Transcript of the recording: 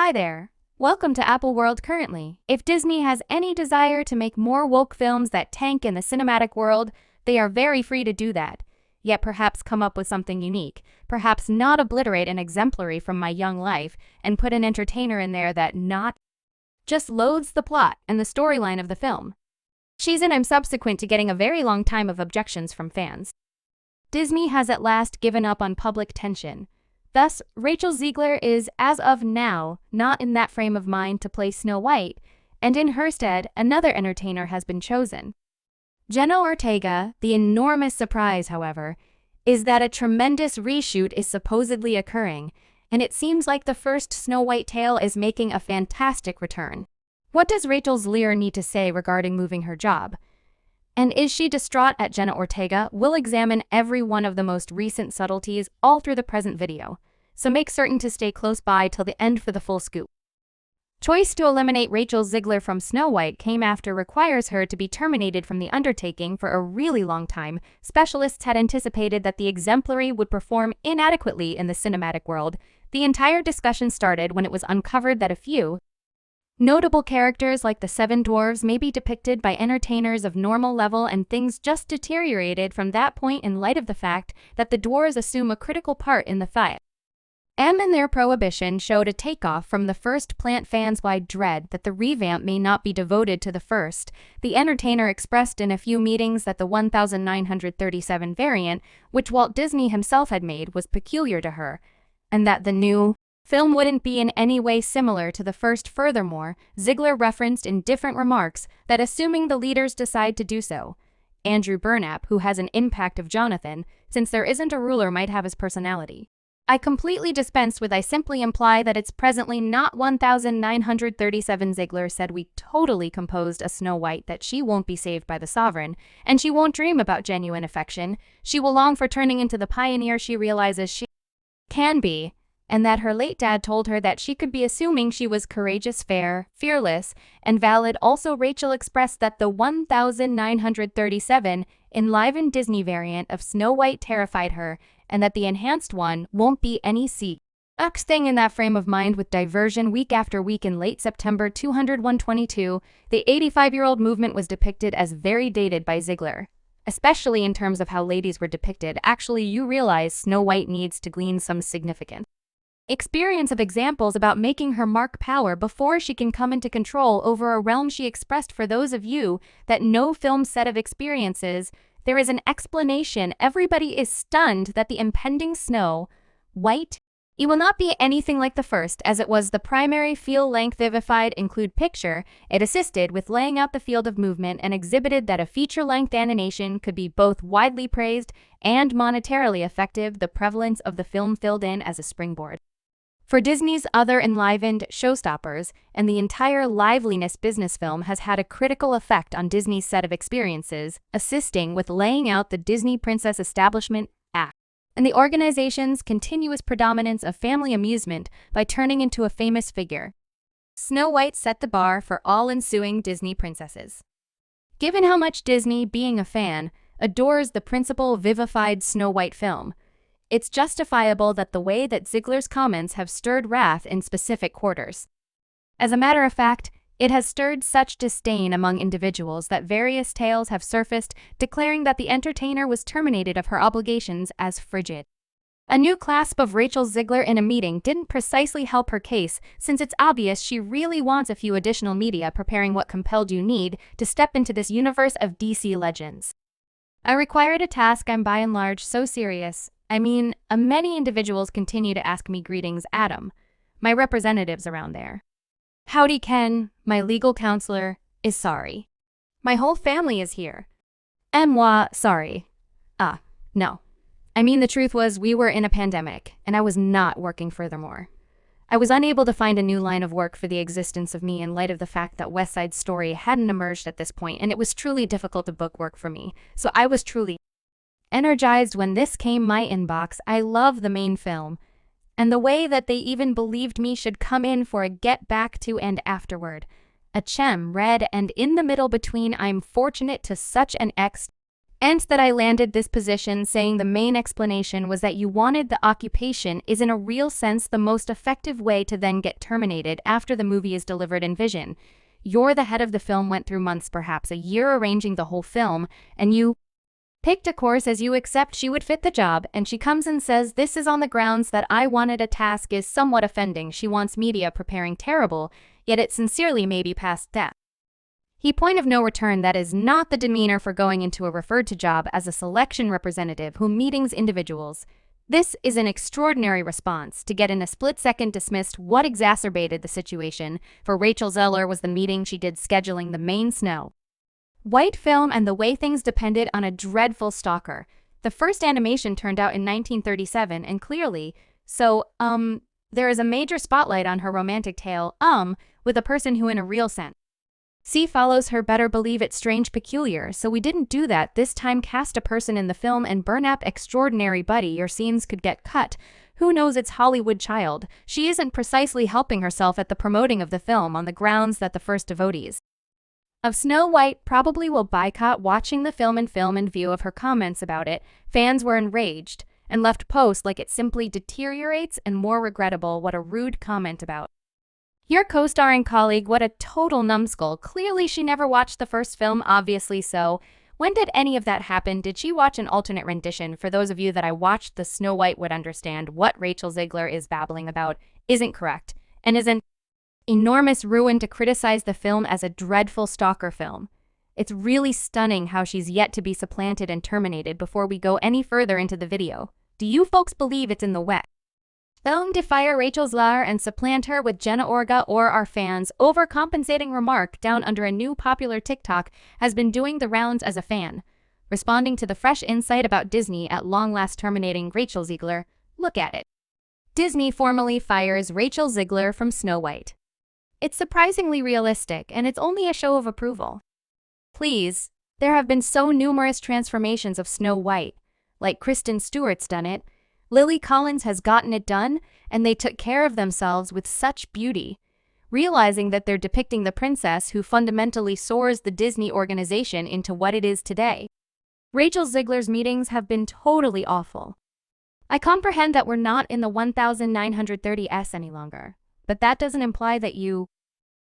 Hi there. Welcome to Apple World currently. If Disney has any desire to make more woke films that tank in the cinematic world, they are very free to do that. Yet perhaps come up with something unique, perhaps not obliterate an exemplary from my young life and put an entertainer in there that not just loathes the plot and the storyline of the film. I'm subsequent to getting a very long time of objections from fans. Disney has at last given up on public tension. Thus, Rachel Zegler is, as of now, not in that frame of mind to play Snow White, and in her stead, another entertainer has been chosen. Jenna Ortega. The enormous surprise, however, is that a tremendous reshoot is supposedly occurring, and it seems like the first Snow White tale is making a fantastic return. What does Rachel Zegler need to say regarding moving her job? And is she distraught at Jenna Ortega? We'll examine every one of the most recent subtleties all through the present video, so make certain to stay close by till the end for the full scoop. Choice to eliminate Rachel Zegler from Snow White came after requires her to be terminated from the undertaking for a really long time. Specialists had anticipated that the exemplary would perform inadequately in the cinematic world. The entire discussion started when it was uncovered that a few notable characters like the Seven Dwarves may be depicted by entertainers of normal level, and things just deteriorated from that point in light of the fact that the dwarves assume a critical part in the fight. And their prohibition showed a takeoff from the first plant fans' wide dread that the revamp may not be devoted to the first. The entertainer expressed in a few meetings that the 1937 variant, which Walt Disney himself had made, was peculiar to her, and that the new film wouldn't be in any way similar to the first. Furthermore, Zegler referenced in different remarks that assuming the leaders decide to do so, Andrew Burnap, who has an impact of Jonathan, since there isn't a ruler, might have his personality. I completely dispense with I simply imply that it's presently not 1937. Zegler said we totally composed a Snow White that she won't be saved by the sovereign, and she won't dream about genuine affection. She will long for turning into the pioneer she realizes she can be, and that her late dad told her that she could be, assuming she was courageous, fair, fearless, and valid. Also, Rachel expressed that the 1937 enlivened Disney variant of Snow White terrified her, and that the enhanced one won't be any thing in that frame of mind. With diversion week after week, in late September 201-22, the 85-year-old movement was depicted as very dated by Zegler, especially in terms of how ladies were depicted. Actually, you realize Snow White needs to glean some significant experience of examples about making her mark power before she can come into control over a realm. She expressed, for those of you that know film set of experiences, there is an explanation. Everybody is stunned that the impending Snow White, it will not be anything like the first, as it was the primary feel-length vivified include picture. It assisted with laying out the field of movement and exhibited that a feature-length animation could be both widely praised and monetarily effective. The prevalence of the film filled in as a springboard for Disney's other enlivened showstoppers, and the entire liveliness business film has had a critical effect on Disney's set of experiences, assisting with laying out the Disney Princess Establishment Act and the organization's continuous predominance of family amusement by turning into a famous figure. Snow White set the bar for all ensuing Disney princesses. Given how much Disney, being a fan, adores the principal vivified Snow White film, it's justifiable that the way that Zegler's comments have stirred wrath in specific quarters. As a matter of fact, it has stirred such disdain among individuals that various tales have surfaced declaring that the entertainer was terminated of her obligations as frigid. A new clasp of Rachel Zegler in a meeting didn't precisely help her case, since it's obvious she really wants a few additional media preparing what compelled you need to step into this universe of DC legends. I required a task I'm by and large so serious. Many individuals continue to ask me greetings, Adam, my representatives around there. Howdy, Ken, my legal counselor, is sorry. My whole family is here. Moi, sorry. No. The truth was we were in a pandemic, and I was not working. Furthermore, I was unable to find a new line of work for the existence of me in light of the fact that West Side Story hadn't emerged at this point, and it was truly difficult to book work for me, so I was truly energized when this came my inbox. I love the main film, and the way that they even believed me should come in for a get back to and afterward. A chem read and in the middle between. I'm fortunate to such an And that I landed this position saying the main explanation was that you wanted the occupation is in a real sense the most effective way to then get terminated after the movie is delivered in vision. You're the head of the film, went through months, perhaps a year, arranging the whole film, and you picked a course as you accept she would fit the job, and she comes and says this is on the grounds that I wanted a task is somewhat offending. She wants media preparing terrible, yet it sincerely may be past that. He point of no return. That is not the demeanor for going into a referred to job as a selection representative who meetings individuals. This is an extraordinary response to get in a split second dismissed. What exacerbated the situation for Rachel Zegler was the meeting she did scheduling the main Snow White film and the way things depended on a dreadful stalker. The first animation turned out in 1937 and clearly, there is a major spotlight on her romantic tale, with a person who in a real sense follows her. Better believe it's strange, peculiar, so we didn't do that this time. Cast a person in the film and burn up extraordinary buddy. Your scenes could get cut. Who knows, it's Hollywood, child. She isn't precisely helping herself at the promoting of the film on the grounds that the first devotees of Snow White probably will boycott watching the film. In view of her comments about it, fans were enraged and left posts like it simply deteriorates, and more regrettable, what a rude comment about your co-starring colleague. What a total numbskull. Clearly she never watched the first film, obviously so. When did any of that happen? Did she watch an alternate rendition? For those of you that I watched the Snow White would understand what Rachel Zegler is babbling about isn't correct, and is an enormous ruin to criticize the film as a dreadful stalker film. It's really stunning how she's yet to be supplanted and terminated. Before we go any further into the video, do you folks believe it's in the wet film to fire Rachel Zegler and supplant her with Jenna Ortega, or are fans overcompensating? Remark down under a new popular TikTok has been doing the rounds as a fan responding to the fresh insight about Disney at long last terminating Rachel Zegler. Look at it. Disney formally fires Rachel Zegler from Snow White. It's surprisingly realistic, and it's only a show of approval. Please, there have been so numerous transformations of Snow White, like Kristen Stewart's done it, Lily Collins has gotten it done, and they took care of themselves with such beauty, realizing that they're depicting the princess who fundamentally soars the Disney organization into what it is today. Rachel Zegler's meetings have been totally awful. I comprehend that we're not in the 1930s any longer, but that doesn't imply that you